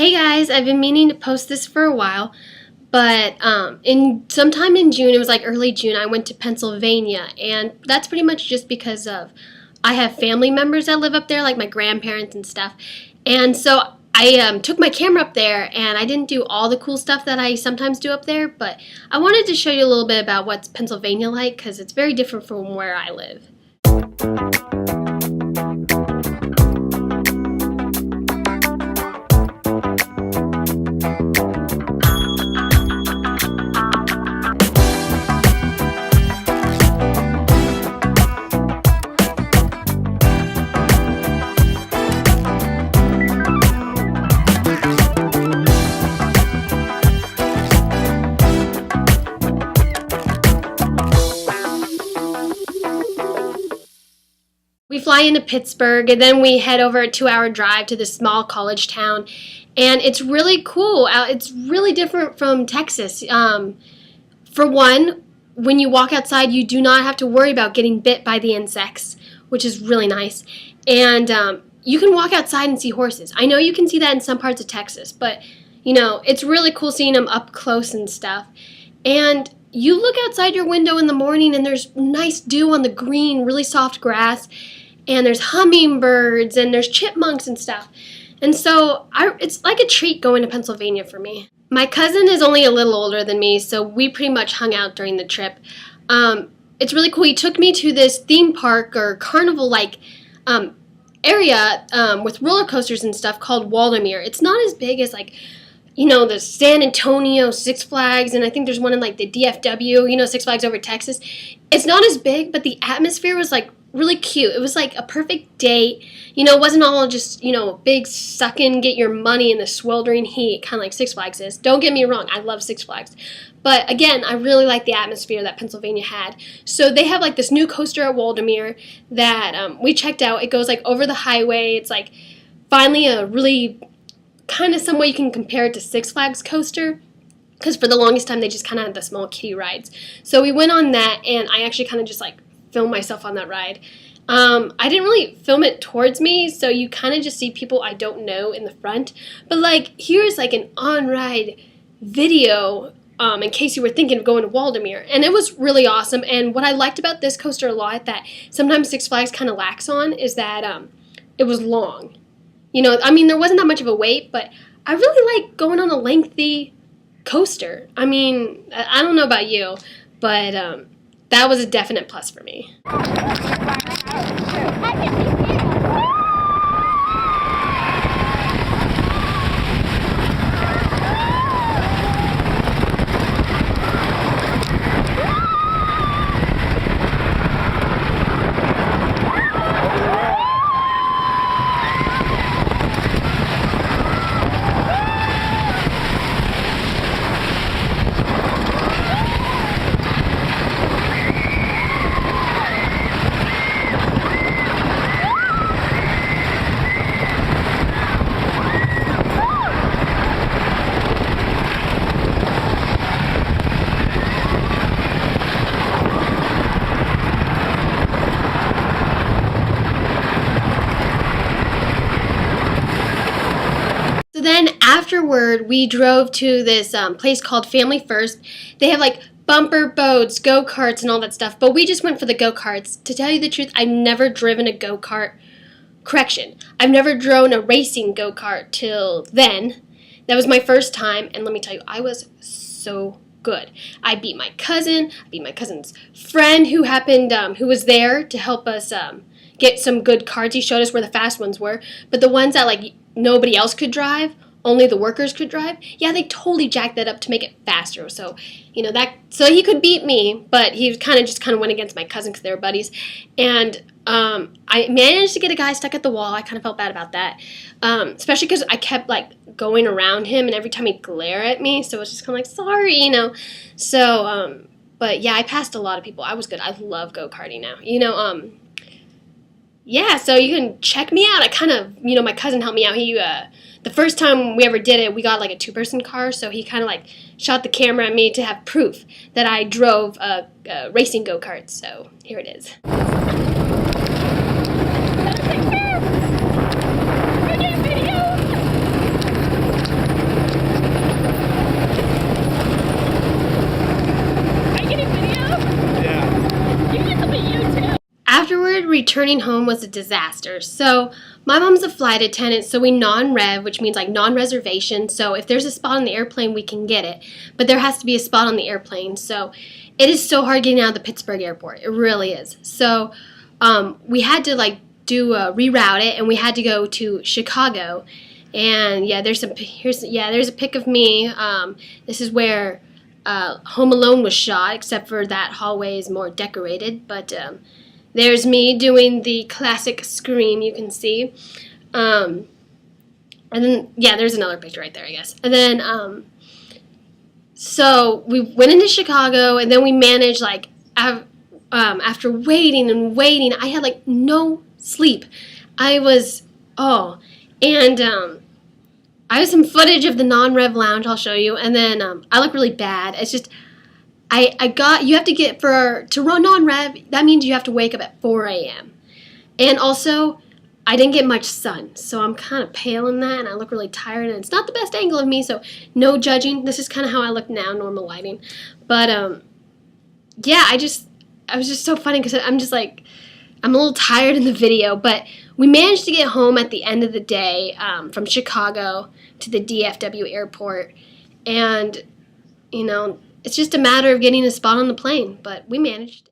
Hey guys, I've been meaning to post this for a while, but sometime in June, it was like early June, I went to Pennsylvania, and that's pretty much just because of I have family members that live up there, like my grandparents and stuff, and so I took my camera up there, and I didn't do all the cool stuff that I sometimes do up there, but I wanted to show you a little bit about what's Pennsylvania like, because it's very different from where I live. We fly into Pittsburgh, and then we head over a 2-hour drive to this small college town, and it's really cool. It's really different from Texas. For one, when you walk outside, you do not have to worry about getting bit by the insects, which is really nice. And you can walk outside and see horses. I know you can see that in some parts of Texas, but, you know, it's really cool seeing them up close and stuff. And you look outside your window in the morning, and there's nice dew on the green, really soft grass, and there's hummingbirds, and there's chipmunks and stuff. And so it's like a treat going to Pennsylvania for me. My cousin is only a little older than me, so we pretty much hung out during the trip. It's really cool. He took me to this theme park or carnival-like area with roller coasters and stuff called Waldameer. It's not as big as, like, you know, the San Antonio Six Flags, and I think there's one in, like, the DFW, you know, Six Flags over Texas. It's not as big, but the atmosphere was, like, really cute. It was, like, a perfect date. You know, it wasn't all just, you know, big suck in, get your money in the sweltering heat, kind of like Six Flags is. Don't get me wrong, I love Six Flags. But, again, I really like the atmosphere that Pennsylvania had. So they have, like, this new coaster at Waldameer that we checked out. It goes, like, over the highway. It's, like, finally a really kind of some way you can compare it to Six Flags coaster, because for the longest time they just kind of had the small kiddie rides. So we went on that, and I actually kind of just like filmed myself on that ride. I didn't really film it towards me, so you kind of just see people I don't know in the front. But like here's like an on-ride video in case you were thinking of going to Waldameer, and it was really awesome. And what I liked about this coaster a lot that sometimes Six Flags kind of lacks on is that it was long. You know, I mean, there wasn't that much of a wait, but I really like going on a lengthy coaster. I mean, I don't know about you, but that was a definite plus for me. So then afterward, we drove to this place called Family First. They have like bumper boats, go-karts, and all that stuff, but we just went for the go-karts. To tell you the truth, I've never driven a go-kart. Correction, I've never driven a racing go-kart till then. That was my first time, and let me tell you, I was so good. I beat my cousin, I beat my cousin's friend who happened, who was there to help us get some good carts. He showed us where the fast ones were, but the ones that like nobody else could drive, only the workers could drive, yeah, they totally jacked that up to make it faster. So, you know, so he could beat me, but he kind of went against my cousin because they were buddies. And I managed to get a guy stuck at the wall. I kind of felt bad about that, especially because I kept like going around him, and every time he'd glare at me, so it was just kind of like, sorry, you know. So, but yeah, I passed a lot of people. I was good. I love go-karting now, you know. Yeah, so you can check me out. I kind of, you know, my cousin helped me out. He, the first time we ever did it, we got like a 2-person car, so he kind of like shot the camera at me to have proof that I drove a racing go-kart. So here it is. returning home was a disaster. So my mom's a flight attendant, so we non-rev, which means like non-reservation. So if there's a spot on the airplane, we can get it. But there has to be a spot on the airplane. So it is so hard getting out of the Pittsburgh airport. It really is. So we had to like reroute it, and we had to go to Chicago. And yeah, there's a pic of me. This is where Home Alone was shot, except for that hallway is more decorated. But there's me doing the classic scream, you can see. And then, yeah, there's another picture right there, I guess. And then, so we went into Chicago, and then we managed, like, after waiting and waiting, I had, like, no sleep. I have some footage of the non-rev lounge I'll show you, and then I look really bad. It's just, you have to to run non-rev, that means you have to wake up at 4 a.m. And also, I didn't get much sun, so I'm kind of pale in that, and I look really tired, and it's not the best angle of me, so no judging. This is kind of how I look now, normal lighting. But, yeah, I was just so funny, because I'm just like, I'm a little tired in the video, but we managed to get home at the end of the day from Chicago to the DFW airport, and, you know, it's just a matter of getting a spot on the plane, but we managed.